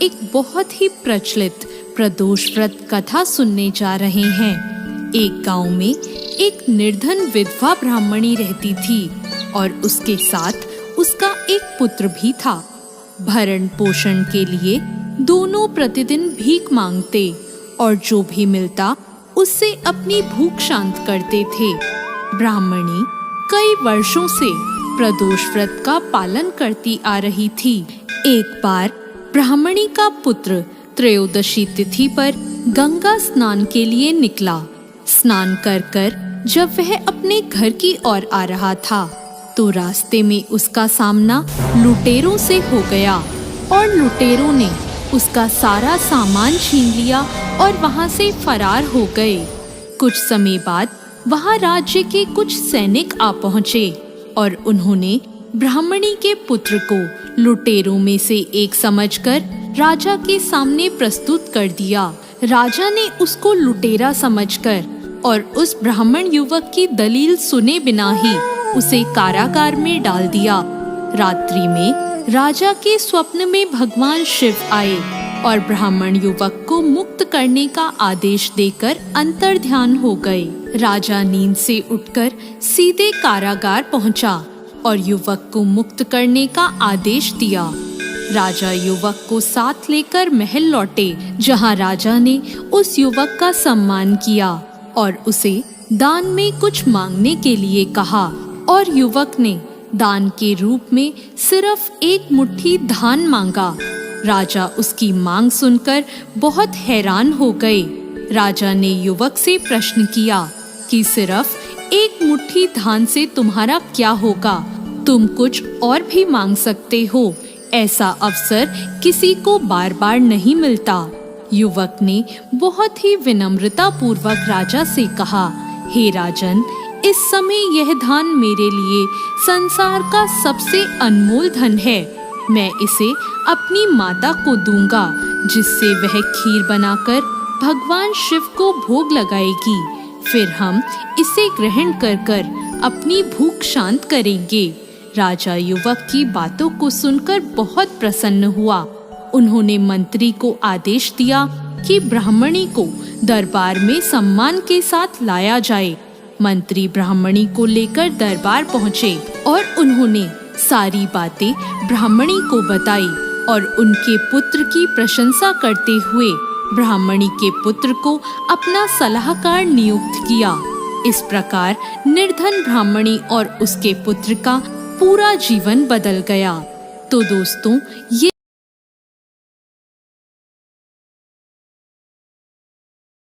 एक बहुत ही प्रचलित प्रदोष व्रत कथा सुनने जा रहे हैं। एक गांव में एक निर्धन विधवा ब्राह्मणी रहती थी और उसके साथ उसका एक पुत्र भी था। भरण पोषण के लिए दोनों प्रतिदिन भीख मांगते और जो भी मिलता उससे अपनी भूख शांत करते थे। ब्राह्मणी कई वर्षों से प्रदोष व्रत का पालन करती आ रही थी। एक बार ब्राह्मणी का पुत्र त्रयोदशी तिथि पर गंगा स्नान के लिए निकला। स्नान कर जब वह अपने घर की ओर आ रहा था तो रास्ते में उसका सामना लुटेरों से हो गया और लुटेरों ने उसका सारा सामान छीन लिया और वहां से फरार हो गए। कुछ समय बाद वहां राज्य के कुछ सैनिक आ पहुंचे और उन्होंने ब्राह्मणी के पुत्र को लुटेरों में से एक समझकर राजा के सामने प्रस्तुत कर दिया। राजा ने उसको लुटेरा समझकर और उस ब्राह्मण युवक की दलील सुने बिना ही उसे कारागार में डाल दिया। रात्रि में राजा के स्वप्न में भगवान शिव आए और ब्राह्मण युवक को मुक्त करने का आदेश देकर अंतर्ध्यान हो गए। राजा नींद से उठकर सीधे कारागार पहुंचा और युवक को मुक्त करने का आदेश दिया। राजा युवक को साथ लेकर महल लौटे, जहां राजा ने उस युवक का सम्मान किया और उसे दान में कुछ मांगने के लिए कहा और युवक ने दान के रूप में सिर्फ एक मुट्ठी धान मांगा। राजा उसकी मांग सुनकर बहुत हैरान हो गए। राजा ने युवक से प्रश्न किया कि सिर्फ एक मुट्ठी धान से तुम्हारा क्या होगा? तुम कुछ और भी मांग सकते हो। ऐसा अवसर किसी को बार बार नहीं मिलता। युवक ने बहुत ही विनम्रता पूर्वक राजा से कहा, हे राजन, इस समय यह धान मेरे लिए संसार का सबसे अनमोल धन है। मैं इसे अपनी माता को दूंगा, जिससे वह खीर बनाकर भगवान शिव को भोग लगाएगी। फिर हम इसे ग्रहण कर अपनी भूख शांत करेंगे। राजा युवक की बातों को सुनकर बहुत प्रसन्न हुआ। उन्होंने मंत्री को आदेश दिया कि ब्राह्मणी को दरबार में सम्मान के साथ लाया जाए। मंत्री ब्राह्मणी को लेकर दरबार पहुँचे और उन्होंने सारी बातें ब्राह्मणी को बताई और उनके पुत्र की प्रशंसा करते हुए ब्राह्मणी के पुत्र को अपना सलाहकार नियुक्त किया। इस प्रकार निर्धन ब्राह्मणी और उसके पुत्र का पूरा जीवन बदल गया। तो दोस्तों, ये